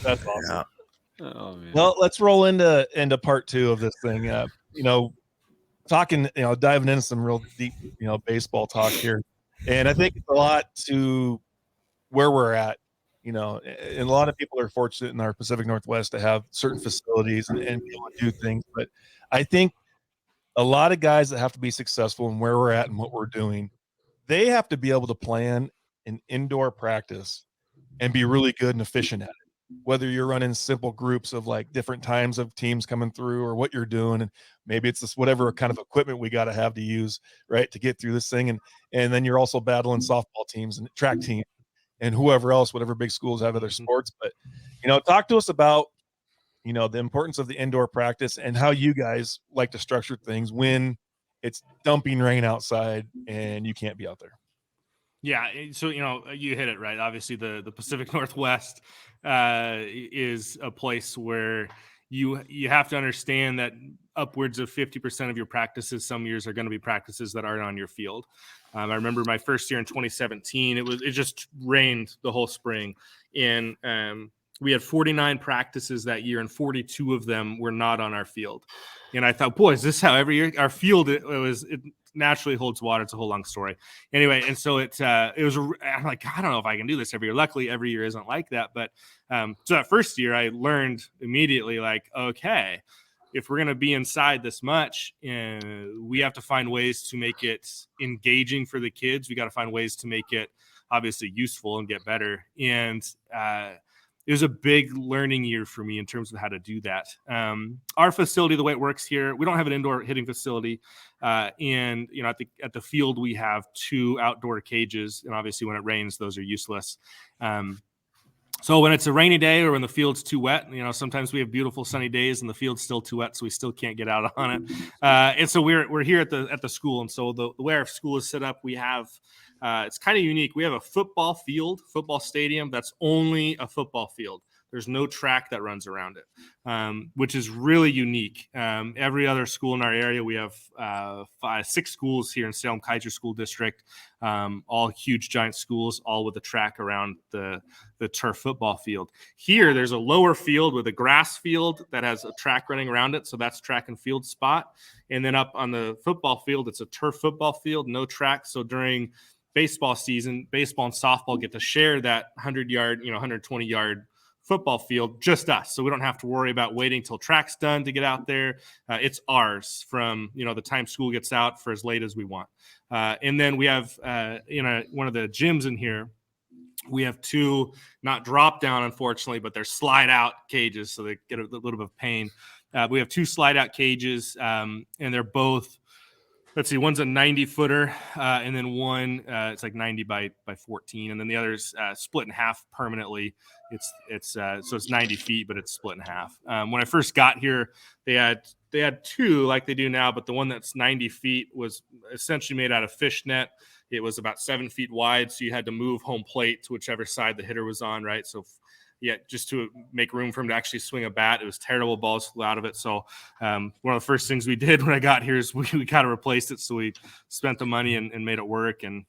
That's awesome. Yeah. Oh man. Well, let's roll into part two of this thing. Talking, diving into some real deep, baseball talk here, and I think it's a lot to where we're at. And a lot of people are fortunate in our Pacific Northwest to have certain facilities and be able to do things. But I think a lot of guys that have to be successful in where we're at and what we're doing, they have to be able to plan an indoor practice and be really good and efficient at it. Whether you're running simple groups of like different times of teams coming through or what you're doing, and maybe it's this whatever kind of equipment we got to have to use, right, to get through this thing. And then you're also battling softball teams and track teams and whoever else, whatever big schools have other sports. But, talk to us about, the importance of the indoor practice and how you guys like to structure things when it's dumping rain outside and you can't be out there. Yeah, so you hit it right. Obviously, the Pacific Northwest is a place where you have to understand that upwards of 50% of your practices some years are going to be practices that aren't on your field. I remember my first year in 2017. It just rained the whole spring, and we had 49 practices that year, and 42 of them were not on our field. And I thought, boy, is this how every year our field it naturally holds water? It's a whole long story. Anyway, and so I'm like, I don't know if I can do this every year. Luckily, every year isn't like that. But so that first year, I learned immediately, like, okay, if we're going to be inside this much, we have to find ways to make it engaging for the kids. We got to find ways to make it obviously useful and get better. And it was a big learning year for me in terms of how to do that. Our facility, the way it works here, we don't have an indoor hitting facility. And, at the field, we have 2 outdoor cages. And obviously when it rains, those are useless. So when it's a rainy day or when the field's too wet, sometimes we have beautiful sunny days and the field's still too wet, so we still can't get out on it. And so we're here at the school. And so the way our school is set up, we have it's kind of unique. We have a football stadium that's only a football field. There's no track that runs around it, which is really unique. Every other school in our area, we have 6 schools here in Salem Kaiser School District, all huge, giant schools, all with a track around the turf football field. Here, there's a lower field with a grass field that has a track running around it, so that's track and field spot. And then up on the football field, it's a turf football field, no track. So during baseball season, baseball and softball get to share that 100-yard, 120-yard football field, just us. So we don't have to worry about waiting till track's done to get out there. It's ours from, the time school gets out for as late as we want. And then we have, one of the gyms in here, we have 2, not drop down, unfortunately, but they're slide out cages. So they get a little bit of pain. We have 2 slide out cages, and they're both, let's see, one's a 90-footer, and then one it's like 90 by 14, and then the other's split in half permanently. So it's 90 feet, but it's split in half. When I first got here, they had 2 like they do now, but the one that's 90 feet was essentially made out of fishnet. It was about 7 feet wide, so you had to move home plate to whichever side the hitter was on, right? So yeah, just to make room for him to actually swing a bat. It was terrible. Balls flew out of it. So one of the first things we did when I got here is we kind of replaced it. So we spent the money and made it work. And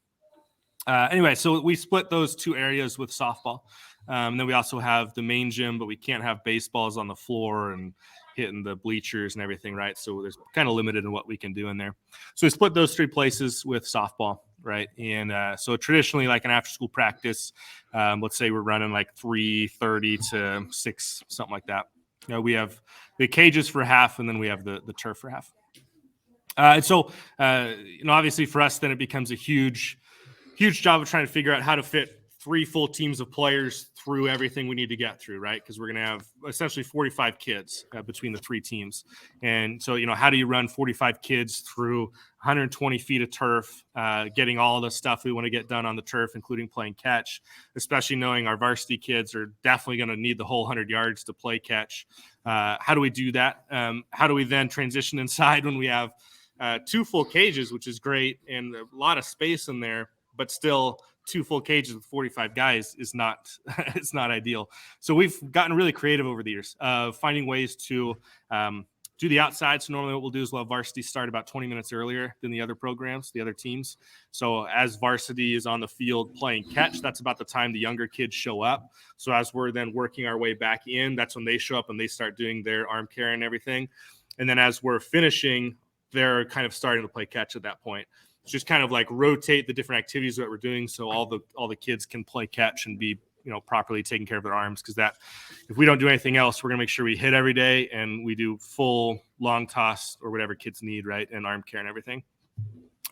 anyway, so we split those 2 areas with softball. And then we also have the main gym, but we can't have baseballs on the floor and hitting the bleachers and everything, right? So there's kind of limited in what we can do in there. So we split those 3 places with softball, right? And so traditionally, like an after-school practice, let's say we're running like 3:30 to 6, something like that. We have the cages for half, and then we have the turf for half. And so, obviously for us, then it becomes a huge job of trying to figure out how to fit 3 full teams of players through everything we need to get through, right? Because we're going to have essentially 45 kids between the 3 teams. And so, how do you run 45 kids through 120 feet of turf, getting all the stuff we want to get done on the turf, including playing catch, especially knowing our varsity kids are definitely going to need the whole 100 yards to play catch. How do we do that? How do we then transition inside when we have 2 full cages, which is great, and a lot of space in there, but still 2 full cages with 45 guys is not it's not ideal. So we've gotten really creative over the years, finding ways to do the outside. So normally what we'll do is we'll have varsity start about 20 minutes earlier than the other programs, the other teams. So as varsity is on the field playing catch, that's about the time the younger kids show up. So as we're then working our way back in, that's when they show up and they start doing their arm care and everything. And then as we're finishing, they're kind of starting to play catch at that point. It's just kind of like rotate the different activities that we're doing so all the kids can play catch and be, properly taking care of their arms, because that, if we don't do anything else, we're gonna make sure we hit every day and we do full long toss or whatever kids need, right, and arm care and everything.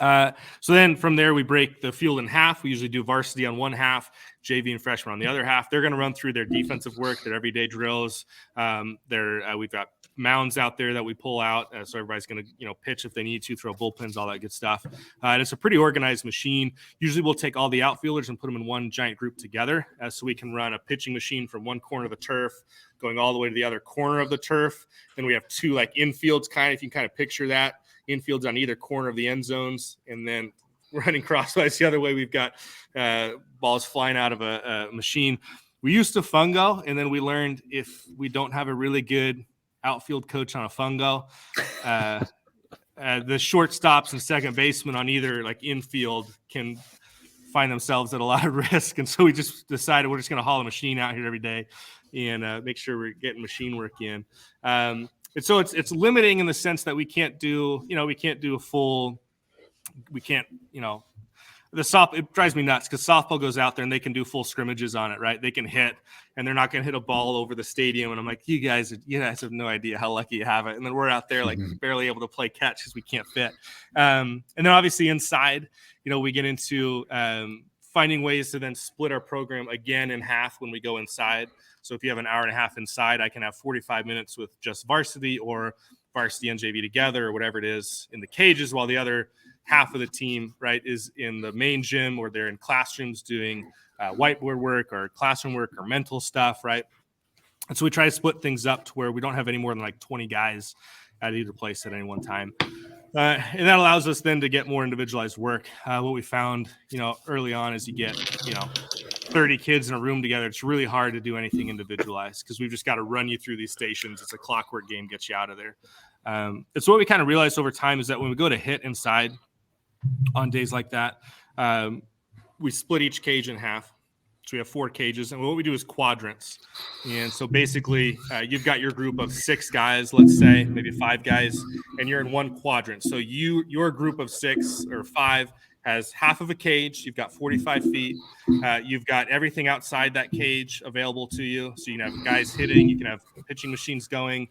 So then from there, we break the field in half. We usually do varsity on one half, JV and freshman on the other half. They're going to run through their defensive work, their everyday drills. We've got mounds out there that we pull out. So everybody's going to, pitch if they need to, throw bullpens, all that good stuff. And it's a pretty organized machine. Usually we'll take all the outfielders and put them in one giant group together. So we can run a pitching machine from one corner of the turf going all the way to the other corner of the turf. Then we have two like infields, if you can kind of picture that. Infields on either corner of the end zones, and then running crosswise the other way. We've got balls flying out of a machine. We used to fungo, and then we learned if we don't have a really good outfield coach on a fungo, the shortstops and second baseman on either like infield can find themselves at a lot of risk. And so we just decided we're just going to haul a machine out here every day and make sure we're getting machine work in. And so it's limiting in the sense that we can't do a full, the softball, it drives me nuts because softball goes out there and they can do full scrimmages on it, right? They can hit and they're not going to hit a ball over the stadium. And I'm like, you guys have no idea how lucky you have it. And then we're out there like barely able to play catch because we can't fit. And then obviously inside, we get into finding ways to then split our program again in half when we go inside. So if you have an hour and a half inside, I can have 45 minutes with just varsity or varsity and JV together or whatever it is in the cages, while the other half of the team, right, is in the main gym or they're in classrooms doing whiteboard work or classroom work or mental stuff, right? And so we try to split things up to where we don't have any more than like 20 guys at either place at any one time. And that allows us then to get more individualized work. What we found, early on is you get, 30 kids in a room together. It's really hard to do anything individualized because we've just got to run you through these stations. It's a clockwork game, get you out of there. It's what we kind of realized over time is that when we go to hit inside on days like that, we split each cage in half. So we have 4 cages, and what we do is quadrants. And so basically, you've got your group of 6 guys, let's say, maybe 5 guys, and you're in one quadrant. So your group of 6 or 5 has half of a cage. You've got 45 feet. You've got everything outside that cage available to you. So you can have guys hitting. You can have pitching machines going.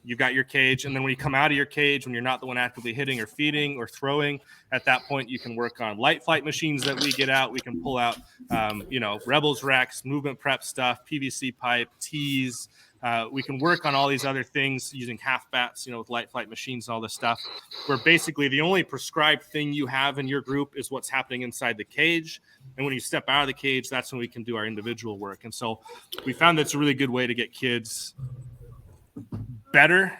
You've got your cage. And then when you come out of your cage, when you're not the one actively hitting or feeding or throwing, at that point, you can work on light flight machines that we get out. We can pull out, Rebels racks, movement prep stuff, PVC pipe, tees. We can work on all these other things using half bats, with light flight machines and all this stuff, where basically the only prescribed thing you have in your group is what's happening inside the cage. And when you step out of the cage, that's when we can do our individual work. And so we found that's a really good way to get kids better,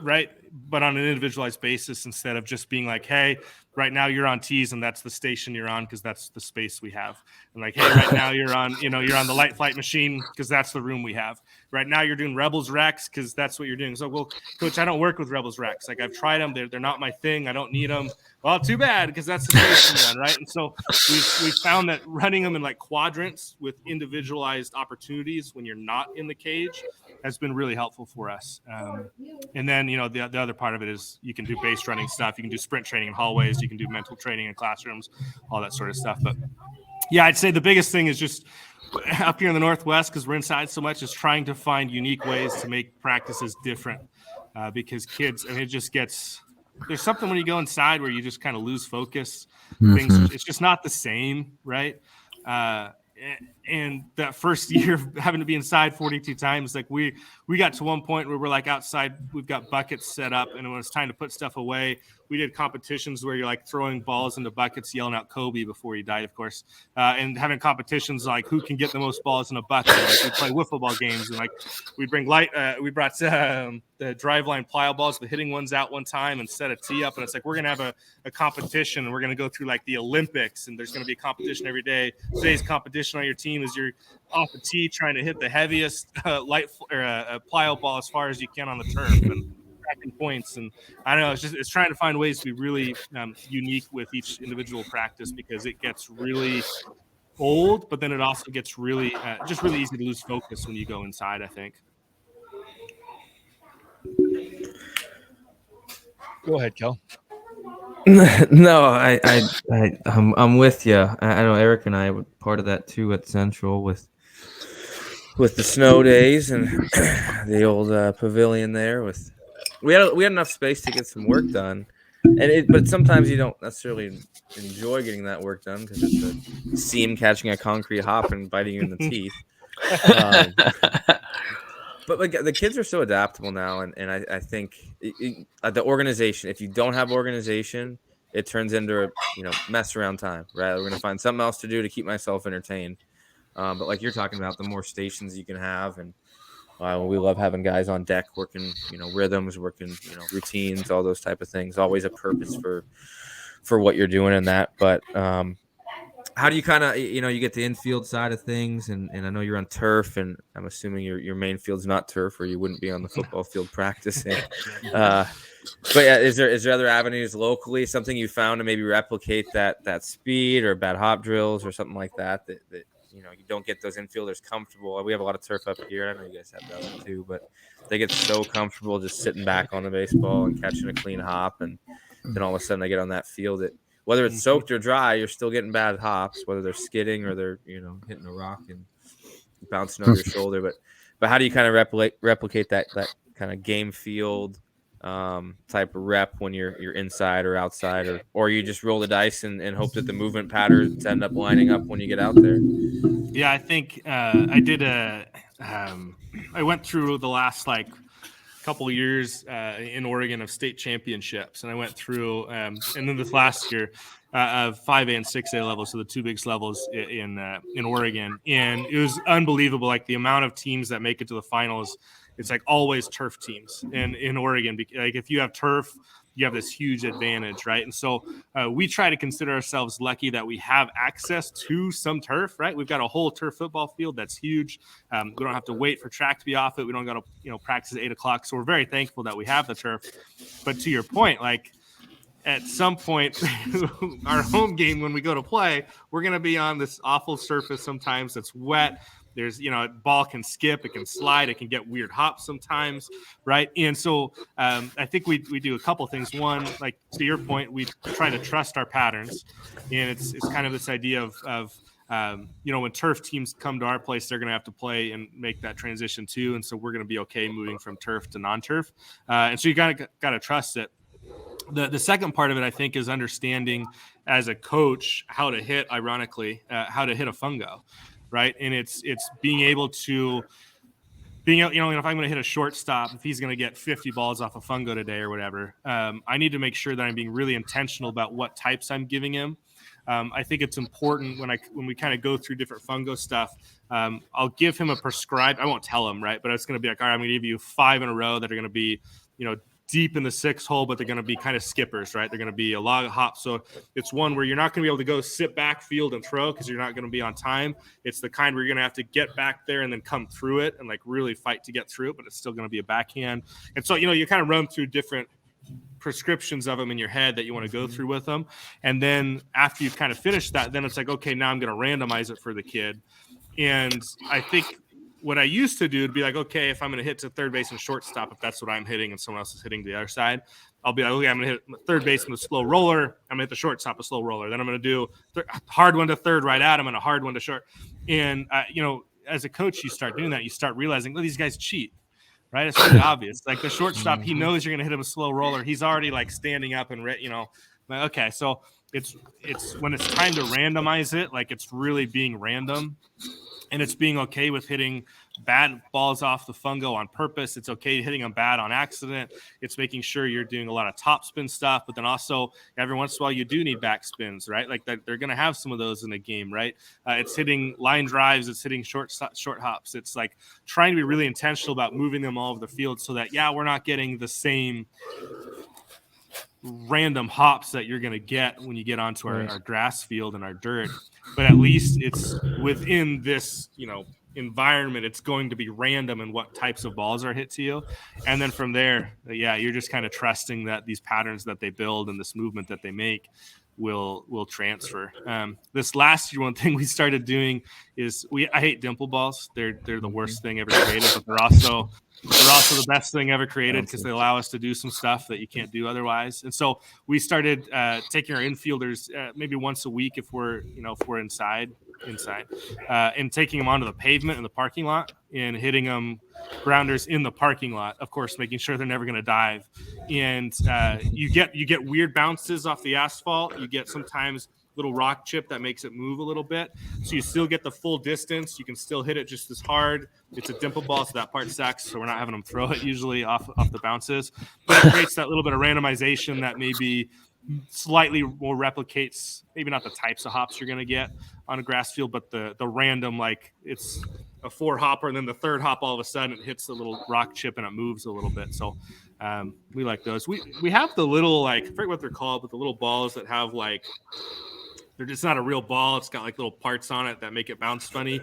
right? But on an individualized basis, instead of just being like, hey, right now you're on tees and that's the station you're on because that's the space we have. And like, hey, right now you're on the light flight machine because that's the room we have. Right now you're doing Rebels racks because that's what you're doing. So, well, coach, I don't work with Rebels racks. Like I've tried them. They're not my thing. I don't need them. Well, too bad because that's the station one, right? And so we found that running them in like quadrants with individualized opportunities when you're not in the cage has been really helpful for us. And then, the other part of it is you can do base running stuff. You can do sprint training in hallways. You can do mental training in classrooms, all that sort of stuff. But yeah, I'd say the biggest thing is just up here in the Northwest, because we're inside so much, is trying to find unique ways to make practices different because kids, it just gets, there's something when you go inside where you just kind of lose focus. Things, it's just not the same, right? And that first year of having to be inside 42 times, like we got to one point where we're like outside, we've got buckets set up, and when it's time to put stuff away, we did competitions where you're like throwing balls into buckets, yelling out Kobe before he died, of course, and having competitions like who can get the most balls in a bucket. Like we play wiffle ball games, and like we bring we brought the driveline plyo balls, the hitting ones out one time and set a tee up, and it's like we're gonna have a competition, and we're gonna go through like the Olympics, and there's gonna be a competition every day. Today's competition on your team is you're off the tee trying to hit the heaviest plyo ball as far as you can on the turf. And cracking points. And I don't know, it's trying to find ways to be really unique with each individual practice, because it gets really old, but then it also gets really just really easy to lose focus when you go inside, I think. Go ahead, Kel. No, I'm with you. I know Eric and I were part of that too at Central with the snow days and the old pavilion there. We had enough space to get some work done, but sometimes you don't necessarily enjoy getting that work done because it's a seam catching a concrete hop and biting you in the teeth. But like, the kids are so adaptable now, and I think the organization. If you don't have organization, it turns into a mess around time. Right, we're gonna find something else to do to keep myself entertained. But like you're talking about, the more stations you can have, and we love having guys on deck working, rhythms, working, routines, all those type of things. Always a purpose for what you're doing in that. But how do you kind of, you get the infield side of things, and I know you're on turf, and I'm assuming your main field's not turf, or you wouldn't be on the football field practicing. But yeah, is there other avenues locally, something you found to maybe replicate that speed, or bad hop drills or something like that you don't get those infielders comfortable? We have a lot of turf up here. I know you guys have that too, but they get so comfortable just sitting back on the baseball and catching a clean hop, and then all of a sudden they get on that field. Whether it's soaked or dry, you're still getting bad hops, whether they're skidding or they're hitting a rock and bouncing over your shoulder. But how do you kind of replicate that kind of game field type of rep when you're inside or outside, or you just roll the dice and hope that the movement patterns end up lining up when you get out there? Yeah, I think I did I went through the last couple of years in Oregon of state championships, and I went through and then this last year of 5A and 6A levels, so the two biggest levels in Oregon, and it was unbelievable. Like, the amount of teams that make it to the finals, it's like always turf teams in Oregon. Like, if you have turf, you have this huge advantage, right? And so we try to consider ourselves lucky that we have access to some turf, right? We've got a whole turf football field that's huge. We don't have to wait for track to be off it. We don't got to practice at 8 o'clock. So we're very thankful that we have the turf. But to your point, like, at some point, our home game, when we go to play, we're going to be on this awful surface sometimes that's wet. There's, ball can skip, it can slide, it can get weird hops sometimes, right? And so I think we do a couple things. One, like, to your point, we try to trust our patterns, and it's kind of this idea of when turf teams come to our place, they're going to have to play and make that transition too, and so we're going to be okay moving from turf to non-turf, and so you got to trust it. The second part of it, I think, is understanding as a coach how to hit, ironically, how to hit a fungo, right? And it's being able to, if I'm going to hit a shortstop, if he's going to get 50 balls off a fungo today or whatever, I need to make sure that I'm being really intentional about what types I'm giving him. I think it's important when we kind of go through different fungo stuff. I'll give him a prescribed. I won't tell him, right? But it's going to be like, all right, I'm going to give you 5 in a row that are going to be, deep in the 6th hole, but they're going to be kind of skippers, right? They're going to be a lot of hops. So it's one where you're not going to be able to go sit back, field, and throw because you're not going to be on time. It's the kind where you're going to have to get back there and then come through it and really fight to get through it, but it's still going to be a backhand. And so, you kind of run through different prescriptions of them in your head that you want to go through with them. And then after you've kind of finished that, then it's like, okay, now I'm going to randomize it for the kid. And I think what I used to do would be like, okay, if I'm going to hit to third base and shortstop, if that's what I'm hitting and someone else is hitting the other side, I'll be like, okay, I'm going to hit third base with a slow roller. I'm going to hit the shortstop a slow roller. Then I'm going to do hard one to third right at him and a hard one to short. And, as a coach, you start doing that. You start realizing, these guys cheat, right? It's really obvious. Like, the shortstop, he knows you're going to hit him a slow roller. He's already standing up and, okay. So it's when it's time to randomize it, it's really being random. And it's being okay with hitting bad balls off the fungo on purpose. It's okay hitting them bad on accident. It's making sure you're doing a lot of topspin stuff, but then also every once in a while you do need back spins, right? Like, that they're going to have some of those in a game, right? It's hitting line drives. It's hitting short hops. It's like trying to be really intentional about moving them all over the field so that, we're not getting the same random hops that you're going to get when you get onto our grass field and our dirt, but at least it's within this, environment. It's going to be random in what types of balls are hit to you. And then from there, you're just kind of trusting that these patterns that they build and this movement that they make will transfer. This last year, one thing we started doing is I hate dimple balls. They're the worst thing ever created, but they're also the best thing ever created because they allow us to do some stuff that you can't do otherwise. And so we started taking our infielders maybe once a week if we're inside, and taking them onto the pavement in the parking lot and hitting them grounders in the parking lot, of course, making sure they're never going to dive. And you get weird bounces off the asphalt. You get sometimes little rock chip that makes it move a little bit. So you still get the full distance. You can still hit it just as hard. It's a dimple ball, so that part sucks. So we're not having them throw it usually off the bounces. But it creates that little bit of randomization that maybe slightly more replicates, maybe not the types of hops you're going to get on a grass field, but the random, like it's a 4-hopper and then the third hop all of a sudden it hits the little rock chip and it moves a little bit. So we like those. We have the little, I forget what they're called, but the little balls that have they're just not a real ball. It's got like little parts on it that make it bounce funny.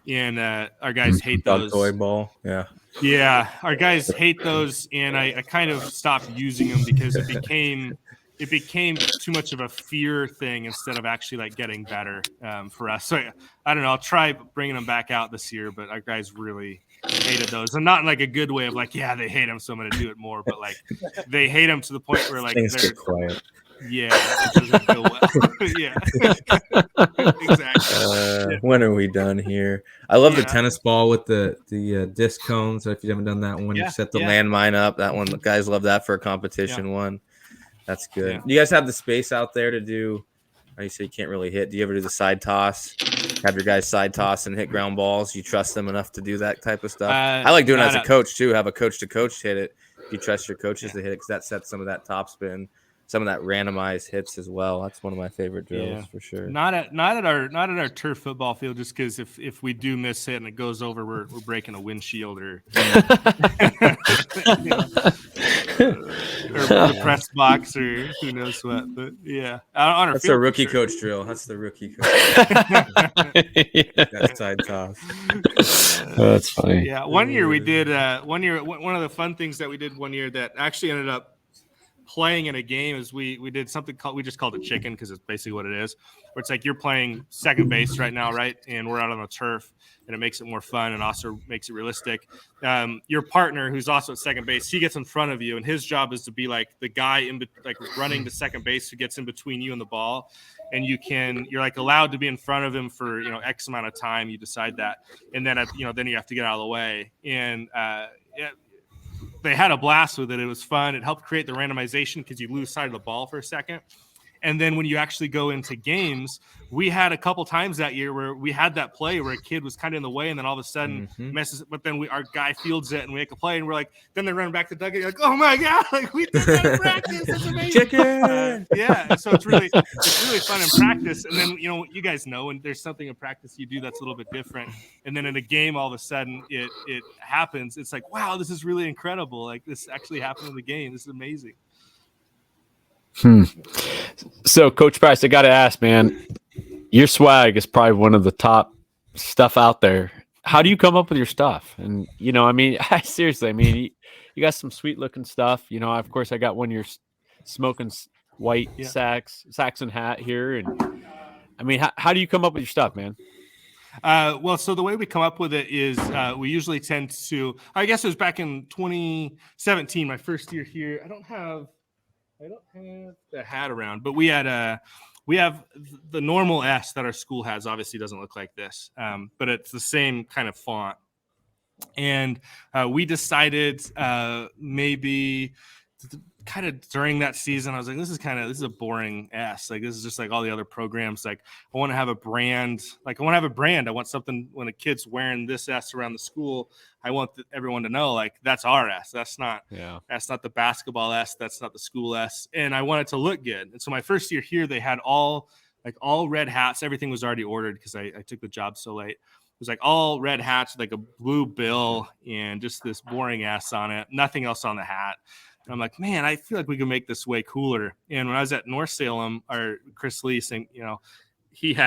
And our guys hate those. Toy ball. Yeah. Yeah. Our guys hate those. And I kind of stopped using them because it became too much of a fear thing instead of actually like getting better for us. So I don't know. I'll try bringing them back out this year, but our guys really hated those, and not in like a good way of like, yeah, they hate them, so I'm going to do it more. But like they hate them to the point where like they're quiet. Yeah, it doesn't go well. Yeah, exactly. When are we done here? I love the tennis ball with the disc cones. So if you haven't done that one, you set the landmine up. That one, the guys love that for a competition one. That's good. Yeah. Do you guys have the space out there to do? You say you can't really hit. Do you ever do the side toss? Have your guys side toss and hit ground balls? You trust them enough to do that type of stuff? I like doing it as a coach too. Have a coach to coach hit it. You trust your coaches to hit it because that sets some of that top spin, some of that randomized hits as well. That's one of my favorite drills for sure. Not at our turf football field, just because if we do miss it and it goes over, we're breaking a windshield or or the press box or who knows what. But yeah, on our that's field, a rookie coach drill. That's the rookie coach. That's side toss. That's funny. Yeah, one year we did. One of the fun things that we did one year that actually ended up playing in a game is we did something we just called it chicken because it's basically what it is, where it's like you're playing second base right now, right? And we're out on the turf, and it makes it more fun and also makes it realistic. Your partner, who's also at second base, he gets in front of you, and his job is to be like the guy running to second base who gets in between you and the ball, and you're like allowed to be in front of him for X amount of time. You decide that, and then then you have to get out of the way. And they had a blast with it. It was fun. It helped create the randomization because you lose sight of the ball for a second. And then when you actually go into games, we had a couple times that year where we had that play where a kid was kind of in the way and then all of a sudden messes, but then our guy fields it and we make a play and we're like, then they're running back to dugout. You're like, oh my God, like we did that in practice. That's amazing. Chicken. Yeah. So it's really fun in practice. And then, you guys know when there's something in practice you do that's a little bit different. And then in a game, all of a sudden it happens. It's like, wow, this is really incredible. Like this actually happened in the game. This is amazing. So, Coach Price, I got to ask, man, your swag is probably one of the top stuff out there. How do you come up with your stuff? And, seriously, you got some sweet looking stuff. Of course, I got one of your smoking white Saxon hat here. And how do you come up with your stuff, man? Well, so the way we come up with it is we usually tend to, I guess it was back in 2017, my first year here. I don't have the hat around, but we have the normal S that our school has. Obviously doesn't look like this, but it's the same kind of font. And we decided maybe kind of during that season, I was like, this is a boring S. Like, this is just like all the other programs. Like, I want to have a brand. I want something when a kid's wearing this S around the school, I want everyone to know, like, that's our S. That's not the basketball S. That's not the school S. And I want it to look good. And so my first year here, they had all red hats. Everything was already ordered because I took the job so late. It was like all red hats with like a blue bill and just this boring S on it. Nothing else on the hat. And I'm like, man, I feel like we can make this way cooler. And when I was at North Salem, our Chris Leasing, he'd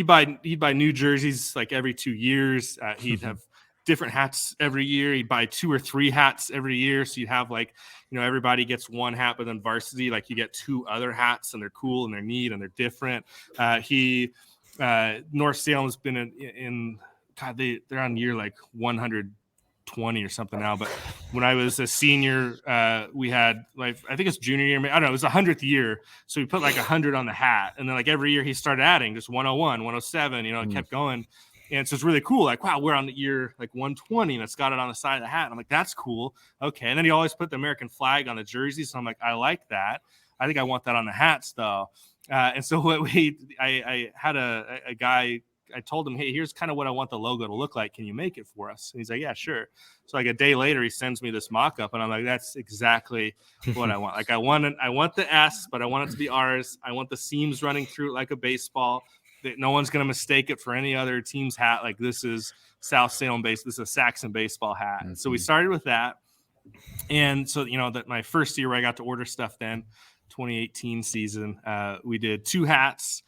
buy new jerseys like every 2 years. He'd have different hats every year. He'd buy 2 or 3 hats every year. So you'd have like, everybody gets one hat, but then varsity, like you get 2 other hats, and they're cool and they're neat and they're different. North Salem's been in God, they're on year like 120 or something now. But when I was a senior, we had like, I think it's junior year. I don't know. It was 100th year. So we put like 100 on the hat. And then like every year he started adding just 101, 107, it kept going. And so it's really cool. Like, wow, we're on the year like 120 and it's got it on the side of the hat. And I'm like, that's cool. Okay. And then he always put the American flag on the jersey. So I'm like, I like that. I think I want that on the hats though. And so I had a guy, I told him, hey, here's kind of what I want the logo to look like. Can you make it for us? And he's like, yeah, sure. So like a day later, he sends me this mock-up, and I'm like, that's exactly what I want. Like I want the S, but I want it to be ours. I want the seams running through it like a baseball. That no one's going to mistake it for any other team's hat. Like this is South Salem this is a Saxon baseball hat. And so we started with that. And so, that my first year where I got to order stuff then, 2018 season, we did 2 hats.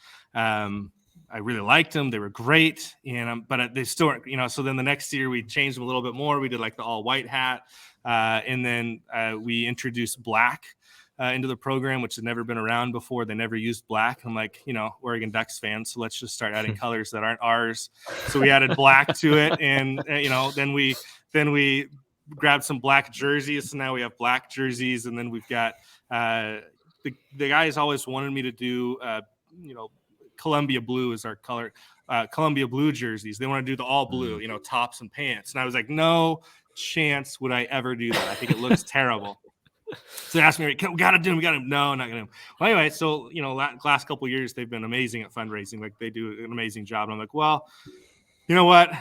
I really liked them. They were great. But they still weren't, so then the next year we changed them a little bit more. We did like the all white hat. And then we introduced black into the program, which had never been around before. They never used black. I'm like, Oregon Ducks fans, so let's just start adding colors that aren't ours. So we added black to it. And, then we grabbed some black jerseys. So now we have black jerseys. And then we've got the guys always wanted me to do, Columbia blue is our color, Columbia blue jerseys. They want to do the all blue, tops and pants. And I was like, no chance would I ever do that. I think it looks terrible. So they asked me, we got to do them. We got to, no, not going to. Well, anyway, so, last couple of years, they've been amazing at fundraising. Like they do an amazing job. And I'm like, well, you know what?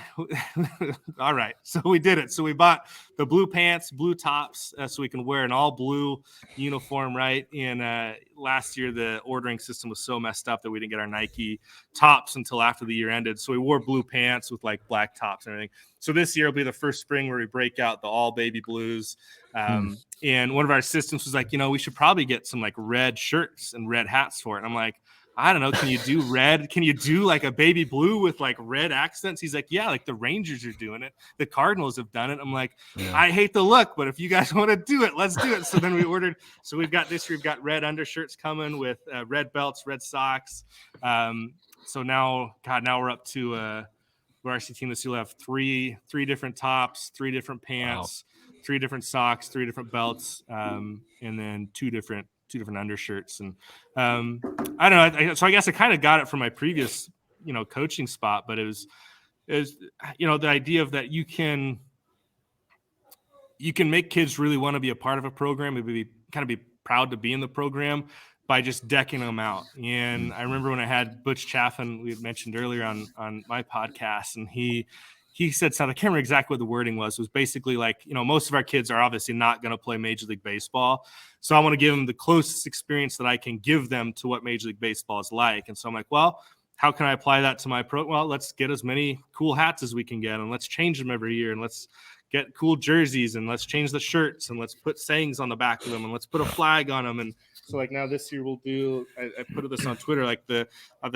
All right. So we did it. So we bought the blue pants, blue tops, so we can wear an all blue uniform, right? And last year, the ordering system was so messed up that we didn't get our Nike tops until after the year ended. So we wore blue pants with like black tops and everything. So this year will be the first spring where we break out the all baby blues. And one of our assistants was like, we should probably get some like red shirts and red hats for it. And I'm like, I don't know. Can you do red? Can you do like a baby blue with like red accents? He's like, yeah, like the Rangers are doing it. The Cardinals have done it. I'm like, I hate the look, but if you guys want to do it, let's do it. So then we ordered. So we've got red undershirts coming with red belts, red socks. So now we're up to our RC team this year will have three different tops, 3 different pants, 3 different socks, 3 different belts, and then 2 different undershirts. And I don't know. So I guess I kind of got it from my previous, coaching spot, but it was the idea of that you can make kids really want to be a part of a program and be proud to be in the program by just decking them out. And I remember when I had Butch Chaffin, we had mentioned earlier on my podcast, and he said something, I can't remember exactly what the wording was. It was basically like, most of our kids are obviously not going to play Major League Baseball. So I want to give them the closest experience that I can give them to what Major League Baseball is like. And so I'm like, well, how can I apply that to my pro? Well, let's get as many cool hats as we can get, and let's change them every year, and let's get cool jerseys, and let's change the shirts, and let's put sayings on the back of them, and let's put a flag on them. And so like now this year we'll do, I put this on Twitter, like the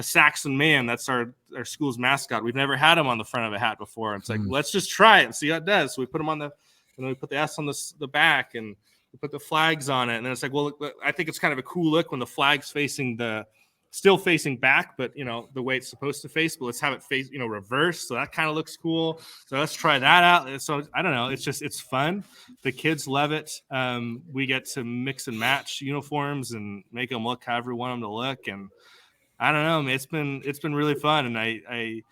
Saxon man, that's our school's mascot. We've never had him on the front of a hat before. It's like, let's just try it and see how it does. So we put him on and then we put the S on the back, and we put the flags on it. And then it's like, well, I think it's kind of a cool look when the flag's still facing back, but the way it's supposed to face, but let's have it face, reverse. So that kind of looks cool. So let's try that out. So I don't know. It's fun. The kids love it. We get to mix and match uniforms and make them look however we want them to look. And I don't know, man, it's been really fun. And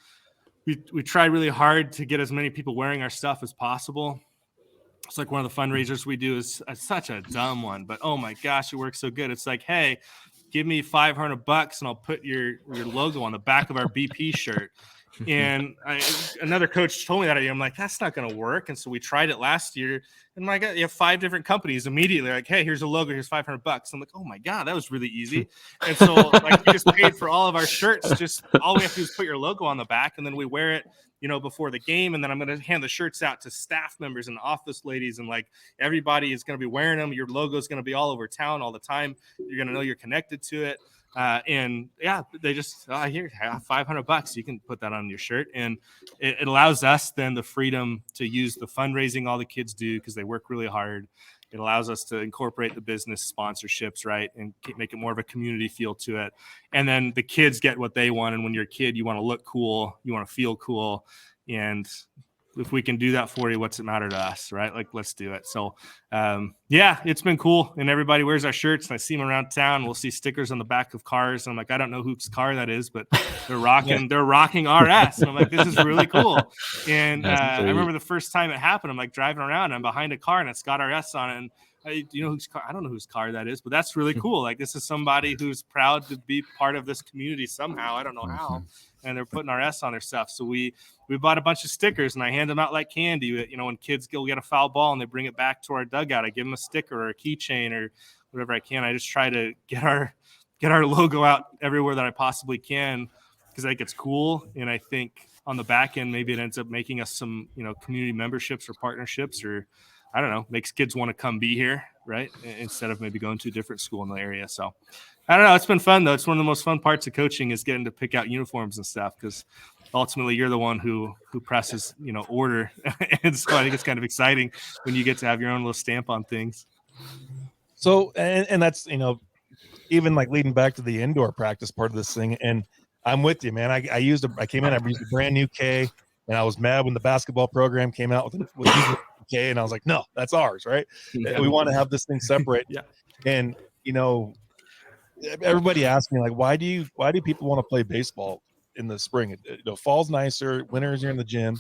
we try really hard to get as many people wearing our stuff as possible. It's like one of the fundraisers we do is such a dumb one, but oh my gosh, it works so good. It's like, hey, give me $500 and I'll put your logo on the back of our BP shirt. And another coach told me that idea. I'm like, that's not going to work. And so we tried it last year. And my God, you have 5 different companies immediately like, hey, here's a logo. Here's $500. I'm like, oh my God, that was really easy. And so like we just paid for all of our shirts. Just all we have to do is put your logo on the back, and then we wear it, before the game. And then I'm going to hand the shirts out to staff members and office ladies. And like everybody is going to be wearing them. Your logo is going to be all over town all the time. You're going to know you're connected to it. And yeah, they just here, $500. You can put that on your shirt, and it allows us then the freedom to use the fundraising all the kids do because they work really hard. It allows us to incorporate the business sponsorships, right, and make it more of a community feel to it. And then the kids get what they want. And when you're a kid, you want to look cool, you want to feel cool, and if we can do that for you, what's it matter to us, right? Like, let's do it. So, yeah, it's been cool. And everybody wears our shirts, and I see them around town. We'll see stickers on the back of cars. And I'm like, I don't know whose car that is, but they're rocking, they're rocking RS. And I'm like, this is really cool. And I remember the first time it happened, I'm like driving around, and I'm behind a car, and it's got RS on it. And whose car? I don't know whose car that is, but that's really cool. Like, this is somebody who's proud to be part of this community somehow. I don't know how. And they're putting RS on their stuff. So we bought a bunch of stickers, and I hand them out like candy. When kids go get a foul ball and they bring it back to our dugout, I give them a sticker or a keychain or whatever I can. I just try to get our logo out everywhere that I possibly can because I think it's cool. And I think on the back end, maybe it ends up making us some, community memberships or partnerships, or I don't know, makes kids want to come be here, right? Instead of maybe going to a different school in the area. So I don't know. It's been fun, though. It's one of the most fun parts of coaching is getting to pick out uniforms and stuff because ultimately you're the one who presses, order. And so I think it's kind of exciting when you get to have your own little stamp on things. So, and that's, even like leading back to the indoor practice part of this thing. And I'm with you, man. I used a brand new K, and I was mad when the basketball program came out with K, and I was like, no, that's ours, right? Yeah. We want to have this thing separate. Yeah. And, everybody asks me, like, why do people want to play baseball in the spring? Fall's nicer, winters you're in the gym,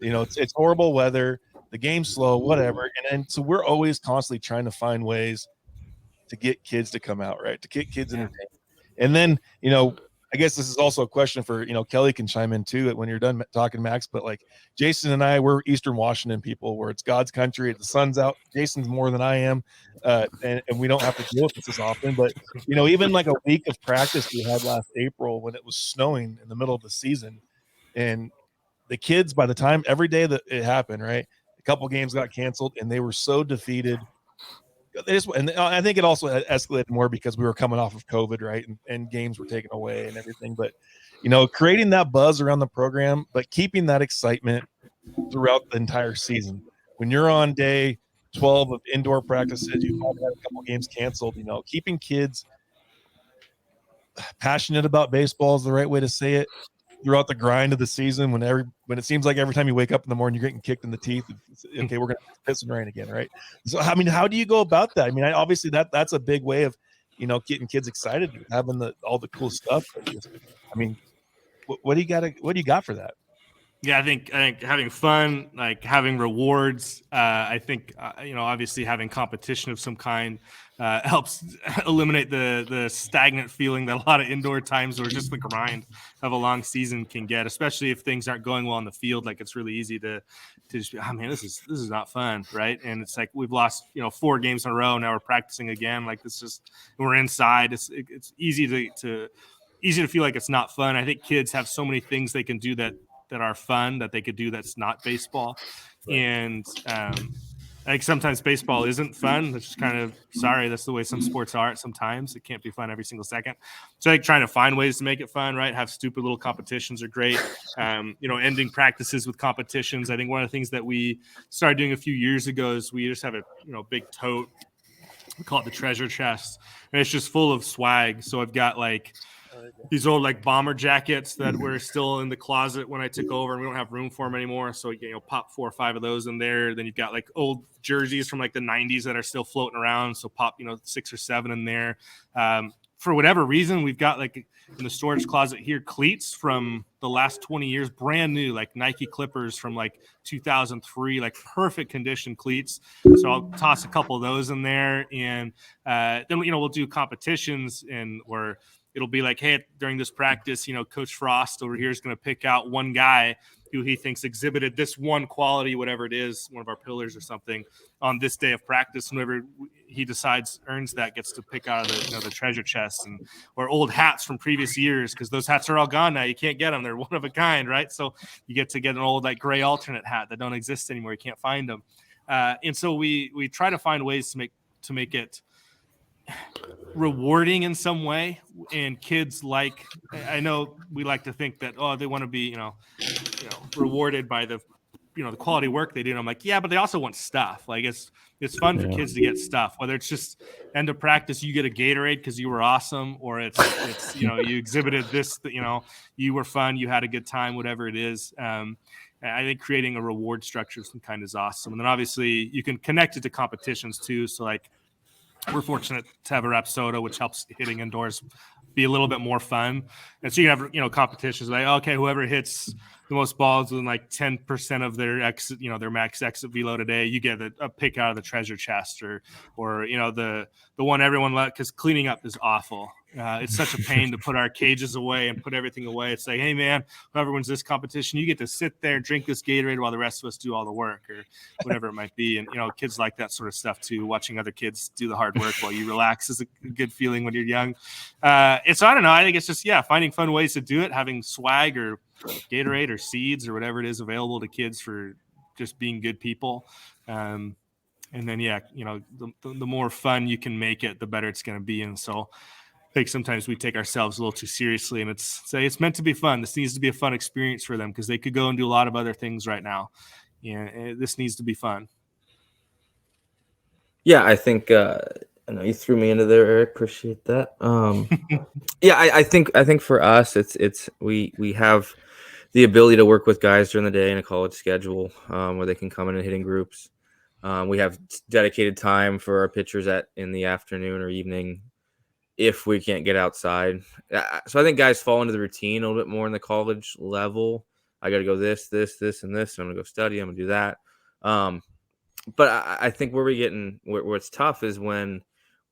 it's horrible weather, the game's slow, whatever. And so we're always constantly trying to find ways to get kids to come out, right? To get kids entertained. And then, I guess this is also a question for, Kelly can chime in too when you're done talking, Max, but like Jason and I, we're Eastern Washington people where it's God's country, the sun's out. Jason's more than I am. And we don't have to deal with this as often, but even like a week of practice we had last April when it was snowing in the middle of the season, and the kids, by the time every day that it happened, right, a couple games got canceled and they were so defeated. And I think it also escalated more because we were coming off of COVID, right? And games were taken away and everything. But, creating that buzz around the program, but keeping that excitement throughout the entire season. When you're on day 12 of indoor practices, you've had a couple games canceled, keeping kids passionate about baseball is the right way to say it throughout the grind of the season. When it seems like every time you wake up in the morning, you're getting kicked in the teeth. Okay, we're going to piss and rain again, right? So, I mean, how do you go about that? I mean, obviously that's a big way of, getting kids excited, having all the cool stuff. I mean, what do you got for that? Yeah, I think having fun, like having rewards. I think obviously having competition of some kind helps eliminate the stagnant feeling that a lot of indoor times or just the grind of a long season can get, especially if things aren't going well on the field. Like, it's really easy to just be, oh man, this is not fun, right? And it's like we've lost 4 games in a row. Now we're practicing again. Like, we're inside. It's easy to feel like it's not fun. I think kids have so many things they can do that are fun that they could do that's not baseball. Right. And I think sometimes baseball isn't fun. It's just kind of, sorry, that's the way some sports are. Sometimes it can't be fun every single second. So I think trying to find ways to make it fun, right? Have stupid little competitions are great. Ending practices with competitions. I think one of the things that we started doing a few years ago is we just have a big tote. We call it the treasure chest, and it's just full of swag. So I've got like these old like bomber jackets that were still in the closet when I took over, and we don't have room for them anymore. So pop 4 or 5 of those in there. Then you've got like old jerseys from like the 90s that are still floating around. So pop 6 or 7 in there. For whatever reason, we've got like in the storage closet here cleats from the last 20 years, brand new, like Nike Clippers from like 2003, like perfect condition cleats. So I'll toss a couple of those in there, and then we'll do competitions it'll be like, hey, during this practice, Coach Frost over here is going to pick out one guy who he thinks exhibited this one quality, whatever it is, one of our pillars or something, on this day of practice. Whoever he decides earns that gets to pick out of the treasure chest or old hats from previous years, because those hats are all gone now. You can't get them; they're one of a kind, right? So you get to get an old gray alternate hat that don't exist anymore. You can't find them, and so we try to find ways to make it rewarding in some way. And kids I know we like to think that they want to be rewarded by the the quality work they do, and I'm like, yeah, but they also want stuff. Like it's fun for kids to get stuff, whether it's just end of practice you get a Gatorade because you were awesome, or it's you exhibited this, you were fun, you had a good time, whatever it is. I think creating a reward structure of some kind is awesome. And then obviously you can connect it to competitions too. So we're fortunate to have a Rapsoda, which helps hitting indoors be a little bit more fun. And so you have, competitions like, okay, whoever hits the most balls within 10% of their exit, their max exit velo today, you get a pick out of the treasure chest, or the one everyone let, because cleaning up is awful. It's such a pain to put our cages away and put everything away. It's like, hey man, whoever wins this competition, you get to sit there and drink this Gatorade while the rest of us do all the work, or whatever it might be. And kids like that sort of stuff too. Watching other kids do the hard work while you relax is a good feeling when you're young. So I don't know. I think it's just finding fun ways to do it, having swag or Gatorade or seeds or whatever it is available to kids for just being good people. And then the more fun you can make it, the better it's going to be. And so I think sometimes we take ourselves a little too seriously, and it's meant to be fun. This needs to be a fun experience for them, because they could go and do a lot of other things right now. This needs to be fun. Yeah, I think I know you threw me into there, Eric. Appreciate that. I think for us, it's we have the ability to work with guys during the day in a college schedule, where they can come in and hit in groups. We have dedicated time for our pitchers in the afternoon or evening if we can't get outside. So I think guys fall into the routine a little bit more in the college level. I got to go this, and this. I'm going to go study. I'm going to do that. But I think where it's tough is when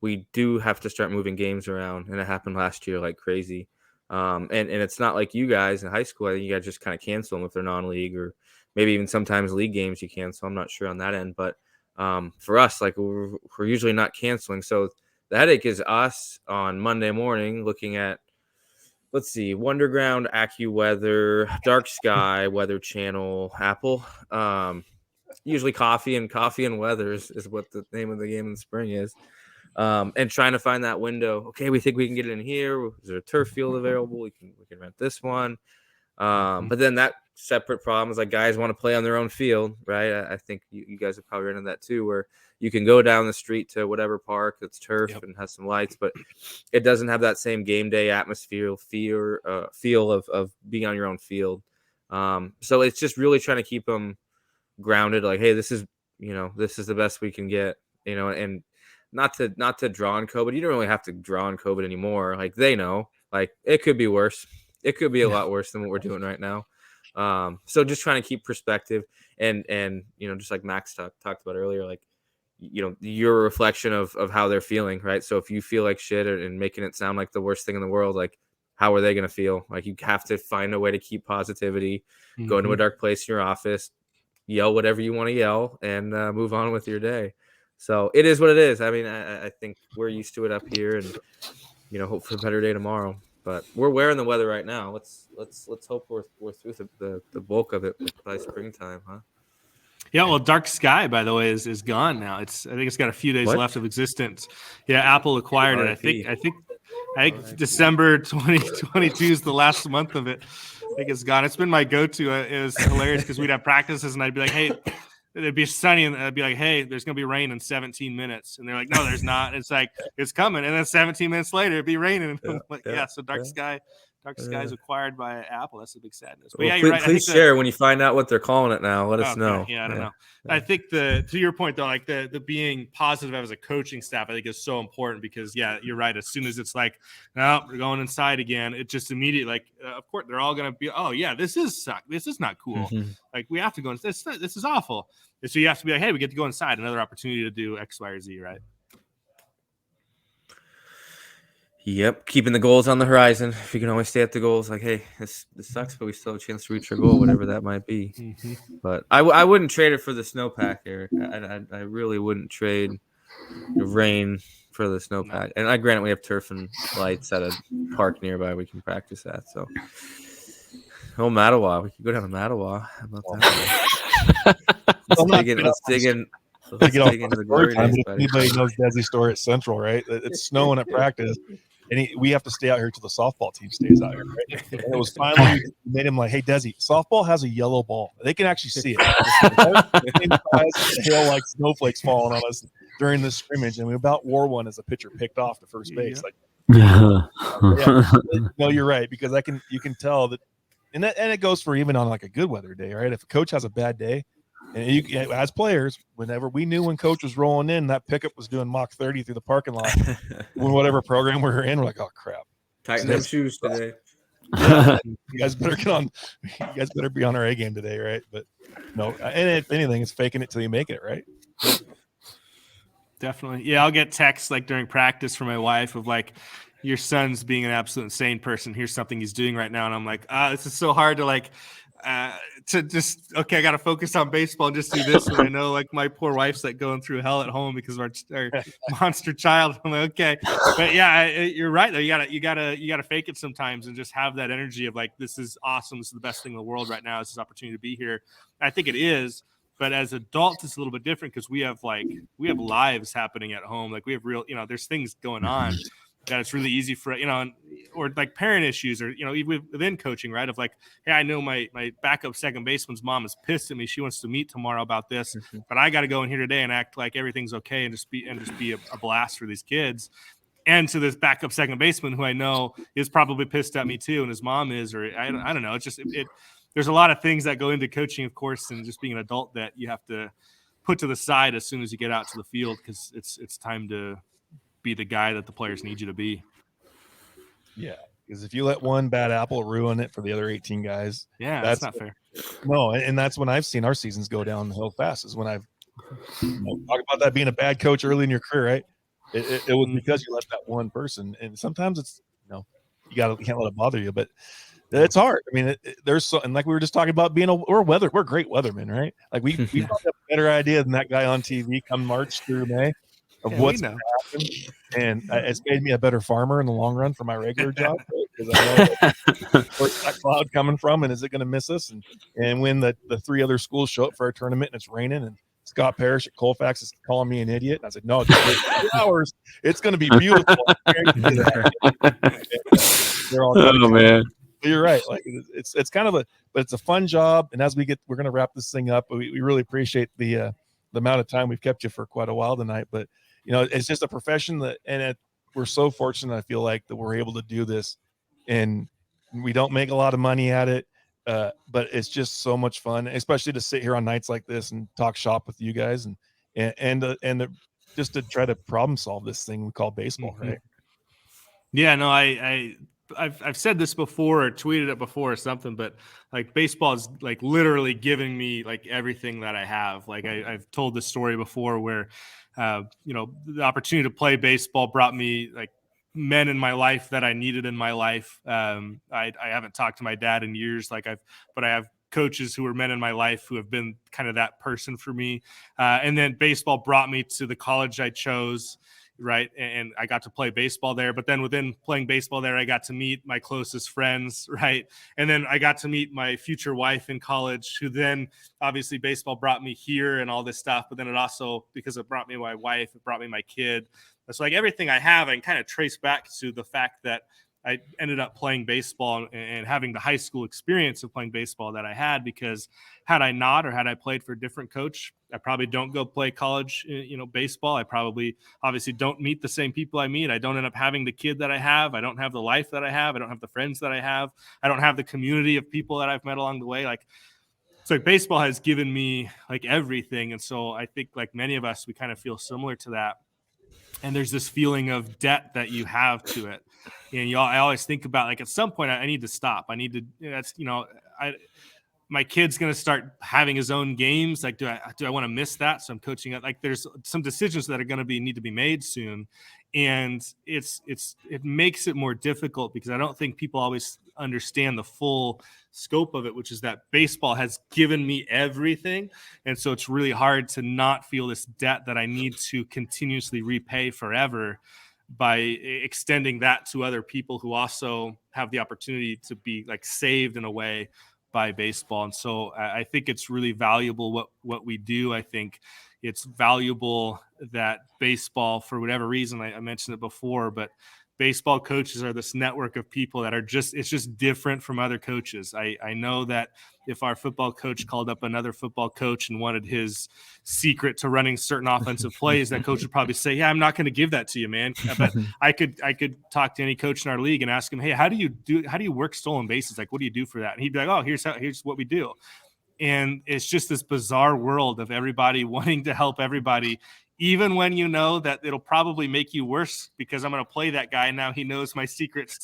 we do have to start moving games around, and it happened last year like crazy. And it's not like you guys in high school. I think you guys just kind of cancel them if they're non-league, or maybe even sometimes league games you cancel. I'm not sure on that end, but for us, we're usually not canceling. So the headache is us on Monday morning looking at, let's see, Wonderground, AccuWeather, Dark Sky, Weather Channel, Apple. Usually coffee and weather is what the name of the game in the spring is. And trying to find that window. Okay, we think we can get it in here. Is there a turf field available? We can rent this one. But then that separate problem is guys want to play on their own field, right? I think you guys have probably run into that too, where you can go down the street to whatever park that's turf and has some lights, but it doesn't have that same game day atmosphere, feel of being on your own field. So it's just really trying to keep them grounded. Hey, this is the best we can get, and not to draw on COVID. You don't really have to draw on COVID anymore. They know, it could be worse. It could be a lot worse than what we're doing right now. So just trying to keep perspective and just like Max talked about earlier, you're a reflection of how they're feeling, right? So if you feel like shit and making it sound like the worst thing in the world, how are they going to feel? You have to find a way to keep positivity, go into a dark place in your office, yell whatever you want to yell, and move on with your day. So it is what it is. I mean, I think we're used to it up here, and hope for a better day tomorrow. But we're wearing the weather right now. Let's hope we're through the bulk of it by springtime, huh? Yeah, well, Dark Sky, by the way, is gone now. I think it's got a few days left of existence. Yeah, Apple acquired it. I think December 2022 is the last month of it. I think it's gone. It's been my go-to. It was hilarious because we'd have practices and I'd be like, hey, it'd be sunny, and I'd be like, hey, there's gonna be rain in 17 minutes, and they're like, no, there's not. It's it's coming, and then 17 minutes later it'd be raining. And I'm like, so Dark Sky is acquired by Apple. That's a big sadness. But well, you're right. Please share when you find out what they're calling it now. Let us know. Yeah, I don't know. I think to your point though, the being positive as a coaching staff, I think is so important, because you're right. As soon as it's no, we're going inside again, it just immediately of course they're all gonna be, oh yeah, this is not cool. We have to go inside. This is awful. And so you have to be like, hey, we get to go inside. Another opportunity to do X, Y, or Z, right? Yep, keeping the goals on the horizon. If you can always stay at the goals, like, hey, this sucks, but we still have a chance to reach our goal, whatever that might be. Mm-hmm. But I wouldn't trade it for the snowpack, Eric. I really wouldn't trade the rain for the snowpack. And I grant we have turf and lights at a park nearby we can practice at. So, Mattawa, we could go down to Mattawa. How about that? Let's dig in. Let's dig into the glory days, buddy. Anybody knows Desi Store at Central, right? It's snowing at practice, and we have to stay out here till the softball team stays out here. Right? And it was finally made him like, "Hey, Desi, softball has a yellow ball. They can actually see it. Hail like snowflakes falling on us during this scrimmage, and we about wore one as a pitcher picked off to first base. Like, no, you're right, because you can tell that, and it goes for even on like a good weather day, right? If a coach has a bad day. And as players, whenever we knew when coach was rolling in, that pickup was doing Mach 30 through the parking lot. When whatever program we were in, we're like, oh crap! Tighten them shoes today. Yeah, you guys better get on. You guys better be on our A game today, right? But no, and if anything, it's faking it till you make it, right? Definitely, yeah. I'll get texts like during practice from my wife of like, your son's being an absolute insane person. Here's something he's doing right now, and I'm like, this is so hard to like. To just I got to focus on baseball and just do this. And I know like my poor wife's like going through hell at home because of our monster child. I'm like, okay, but yeah, you're right though. You gotta fake it sometimes and just have that energy of like, this is awesome. This is the best thing in the world right now. It's this opportunity to be here. I think it is. But as adults, it's a little bit different because we have lives happening at home. Like we have real, there's things going on. That it's really easy for, or like parent issues or, even within coaching, right? Of like, hey, I know my backup second baseman's mom is pissed at me. She wants to meet tomorrow about this, but I got to go in here today and act like everything's okay and just be a blast for these kids. And to this backup second baseman who I know is probably pissed at me too, and his mom is, or I don't know. It's just there's a lot of things that go into coaching, of course, and just being an adult that you have to put to the side as soon as you get out to the field because it's time to be the guy that the players need you to be. Yeah, because if you let one bad apple ruin it for the other 18 guys, that's not fair. No, and that's when I've seen our seasons go downhill fast. Is when I've talked about that being a bad coach early in your career, right? It was because you let that one person, and sometimes it's you can't let it bother you, but it's hard. I mean, there's and like we were just talking about we're great weathermen, right? Like we probably have a better idea than that guy on TV come March through May. Of what's going to happen, and it's made me a better farmer in the long run for my regular job because I know where's that cloud coming from, and is it going to miss us? And when the three other schools show up for our tournament and it's raining, and Scott Parrish at Colfax is calling me an idiot, and I said, "No, it's 2 hours. It's going to be beautiful." They're all man. But you're right. Like it's kind of but it's a fun job, and as we're going to wrap this thing up, we really appreciate the amount of time we've kept you for quite a while tonight, but. It's just a profession we're so fortunate. I feel like that we're able to do this, and we don't make a lot of money at it, but it's just so much fun, especially to sit here on nights like this and talk shop with you guys, and just to try to problem solve this thing we call baseball, right? Yeah, no, I've said this before or tweeted it before or something, but like baseball is like literally giving me like everything that I have. Like I've told this story before where, the opportunity to play baseball brought me like men in my life that I needed in my life. I haven't talked to my dad in years. But I have coaches who are men in my life who have been kind of that person for me. And then baseball brought me to the college I chose. Right. And I got to play baseball there. But then within playing baseball there, I got to meet my closest friends. Right. And then I got to meet my future wife in college, who then obviously baseball brought me here and all this stuff. But then it also, because it brought me my wife, it brought me my kid. It's like everything I have, I can kind of trace back to the fact that I ended up playing baseball and having the high school experience of playing baseball that I had, because had I not, or had I played for a different coach, I probably don't go play college, baseball. I probably obviously don't meet the same people I meet. I don't end up having the kid that I have. I don't have the life that I have. I don't have the friends that I have. I don't have the community of people that I've met along the way. So baseball has given me like everything. And so I think like many of us, we kind of feel similar to that. And there's this feeling of debt that you have to it. And I always think about like at some point I need to stop. I need to, my kid's going to start having his own games. Like, do I want to miss that? So I'm coaching it. Like there's some decisions that are going to need to be made soon. And it makes it more difficult because I don't think people always understand the full scope of it, which is that baseball has given me everything. And so it's really hard to not feel this debt that I need to continuously repay forever by extending that to other people who also have the opportunity to be like saved in a way by baseball. And so I think it's really valuable what we do. I think it's valuable that baseball, for whatever reason, I mentioned it before, but baseball coaches are this network of people that are it's just different from other coaches. I know that if our football coach called up another football coach and wanted his secret to running certain offensive plays, that coach would probably say, yeah, I'm not going to give that to you, man. But I could talk to any coach in our league and ask him, hey, how do you work stolen bases? Like, what do you do for that? And he'd be like, oh, here's what we do. And it's just this bizarre world of everybody wanting to help everybody, even when you know that it'll probably make you worse because I'm going to play that guy. Now he knows my secrets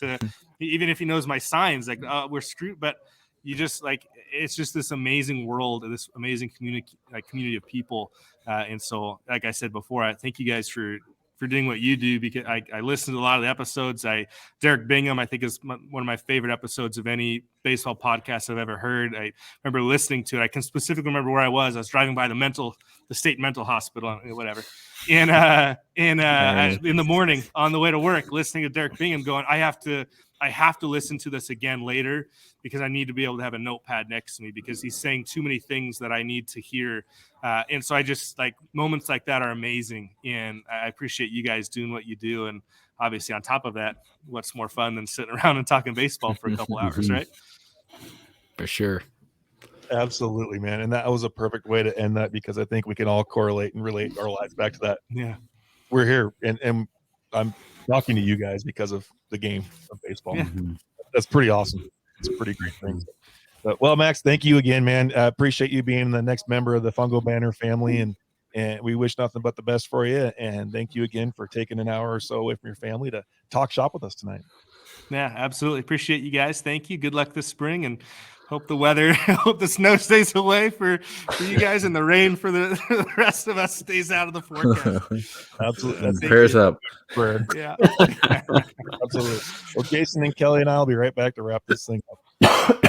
even if he knows my signs, like, we're screwed. But you just like, it's just this amazing world, this amazing community of people. And so, like I said before, I thank you guys for doing what you do, because I listened to a lot of the episodes. Derek Bingham, I think, is one of my favorite episodes of any baseball podcast I've ever heard. I remember listening to it. I can specifically remember where I was. I was driving by the state mental hospital, whatever. And in the morning on the way to work, listening to Derek Bingham going, I have to listen to this again later because I need to be able to have a notepad next to me because he's saying too many things that I need to hear. And so I just like moments like that are amazing. And I appreciate you guys doing what you do. And obviously on top of that, what's more fun than sitting around and talking baseball for a couple hours, right? For sure. Absolutely, man. And that was a perfect way to end that, because I think we can all correlate and relate our lives back to that. Yeah. We're here and I'm talking to you guys because of the game of baseball. Yeah. That's pretty awesome. It's a pretty great thing. But, well, Max, thank you again, man. I appreciate you being the next member of the Fungo Banner family, and we wish nothing but the best for you. And thank you again for taking an hour or so away from your family to talk shop with us tonight. Yeah, absolutely. Appreciate you guys. Thank you. Good luck this spring, and hope the snow stays away for you guys, and the rain for the rest of us stays out of the forecast. Absolutely. Prayers up. Yeah. Absolutely. Well, Jason and Kelly and I will be right back to wrap this thing up.